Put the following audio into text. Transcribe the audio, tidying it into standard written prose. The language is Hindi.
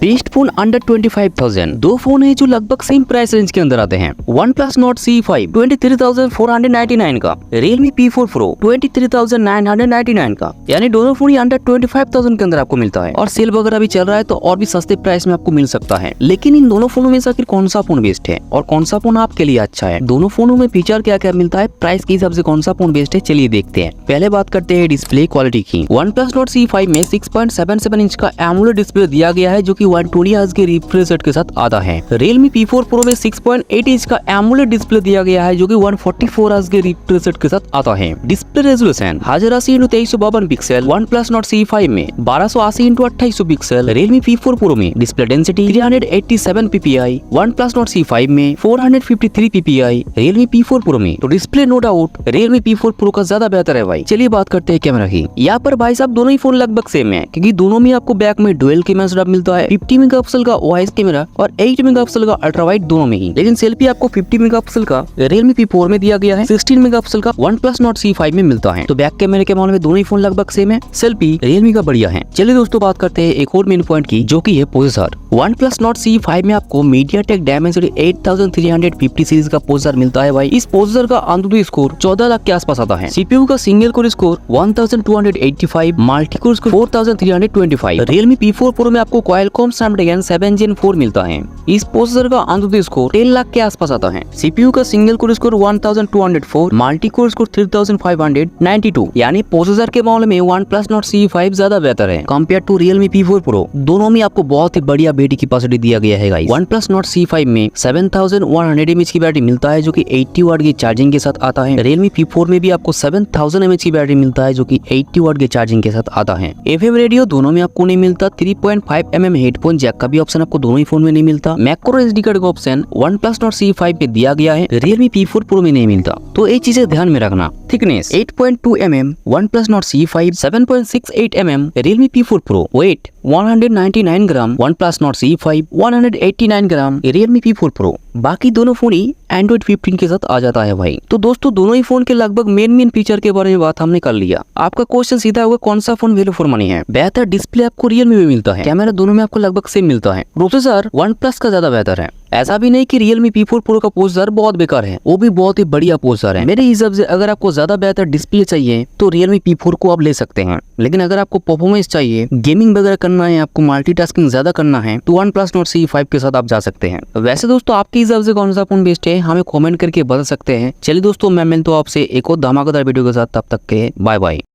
बेस्ट फोन अंडर 25,000 दो फोन है जो लगभग सेम प्राइस रेंज के अंदर आते हैं। OnePlus Nord C5 23,499 का, Realme P4 Pro 23,999 का, यानी दोनों फोन ही अंडर 25,000 के अंदर आपको मिलता है। और सेल वगैरह भी चल रहा है तो और भी सस्ते प्राइस में आपको मिल सकता है। लेकिन इन दोनों फोनों में से आखिर कौन सा फोन बेस्ट है और कौन सा फोन आपके लिए अच्छा है, दोनों फोनों में फीचर क्या क्या मिलता है, प्राइस के हिसाब से कौन सा फोन बेस्ट है, चलिए देखते हैं। पहले बात करते हैं डिस्प्ले क्वालिटी की। OnePlus Nord C5 में 6.77 इंच का AMOLED डिस्प्ले दिया गया है जो कि 120 हर्ट्ज के रिफ्रेश रेट के साथ आता है। Realme P4 Pro में 6.8 इंच का AMOLED डिस्प्ले दिया गया है जो कि 144 हर्ट्ज के रिफ्रेश रेट के साथ आता है। Display resolution 1080x2352 pixel OnePlus Nord C5 में, 1280x2800 pixel Realme P4 Pro में। Display density 387 ppi OnePlus Nord C5 में, 453 ppi Realme P4 Pro में। तो display no doubt Realme P4 Pro का ज्यादा बेहतर है भाई। चलिए बात करते हैं कैमरा की। यहाँ पर भाई साहब दोनों ही फोन लगभग सेम है क्योंकि दोनों में आपको बैक में डुअल कैमरा सेटअप मिलता है। 50 मेगापिक्सल का OIS कैमरा और 8 मेगापिक्सल का अल्ट्रा वाइड दोनों में ही। लेकिन सेल्फी आपको 50 मेगापिक्सल का Realme P4 में दिया गया है, 16 मेगापिक्सल का OnePlus Nord C5 में मिलता है। तो बैक कैमरे के मामले में दोनों ही फोन लगभग सेम है, सेल्फी Realme का बढ़िया है। चलिए दोस्तों बात करते हैं एक और मेन पॉइंट की जो की है प्रोसेसर। OnePlus Nord C5 में आपको MediaTek Dimensity 8350 सीरीज का प्रोसेसर मिलता है भाई। इस प्रोसेसर का AnTuTu स्कोर 14 लाख के आसपास आता है। CPU का single core score 1285, multi core score 4325। Realme P4 Pro में आपको Qualcomm Snapdragon 7 Gen 4 मिलता है। इस प्रोसेसर का AnTuTu स्कोर 10 लाख के आसपास आता है। CPU का single core score 1204, multi core score 3592। यानी प्रोसेसर के मामले में OnePlus Nord C5 ज्यादा बेहतर है compare to Realme P4 Pro। दोनों में आपको बहुत ही बढ़िया बैटरी कैपेसिटी दिया गया है गाइस। OnePlus Nord C5 में 7100 mAh की बैटरी मिलता है जो कि 80 वाट की चार्जिंग के साथ आता है। Realme P4 में भी आपको 7000 mAh की बैटरी मिलता है जो कि 80 वाट की चार्जिंग के साथ आता है। FM रेडियो दोनों में आपको नहीं मिलता। 3.5 mm हेडफोन जैक का भी ऑप्शन आपको दोनों ही फोन में नहीं मिलता। मैक्रो SD कार्ड का ऑप्शन OnePlus Nord C5 पे दिया गया है, Realme P4 Pro में नहीं मिलता। तो ये चीजें ध्यान में रखना। Thickness 8.2 mm OnePlus Nord C5, 7.68 mm Realme P4 Pro। Weight 199 gram OnePlus Nord C5, 189 gram Realme P4 Pro। बाकी दोनों फोन ही Android 15 के साथ आ जाता है भाई। तो दोस्तों दोनों ही फोन के लगभग मेन फीचर के बारे में बात हमने कर लिया। आपका क्वेश्चन सीधा होगा कौन सा फोन वैल्यू फॉर मनी है। बेहतर डिस्प्ले आपको Realme में मिलता है, कैमरा दोनों में आपको लगभग सेम मिलता है, प्रोसेसर OnePlus का ज्यादा बेहतर है। ऐसा भी नहीं कि Realme P4 Pro का प्रोसेसर बहुत बेकार है, वो भी बहुत ही बढ़िया प्रोसेसर है। मेरे हिसाब से अगर आपको ज्यादा बेहतर डिस्प्ले चाहिए तो Realme P4 को आप ले सकते हैं। लेकिन अगर आपको परफॉर्मेंस चाहिए, गेमिंग वगैरह करना है, आपको मल्टीटास्किंग ज्यादा करना है तो OnePlus Nord C5 के साथ आप जा सकते हैं। वैसे दोस्तों आपके हिसाब से कौन सा फोन बेस्ट है हमें कमेंट करके बता सकते हैं। चलिए दोस्तों मैं मिलता हूं आपसे एक और धमाकेदार वीडियो के साथ, तब तक के बाय बाय।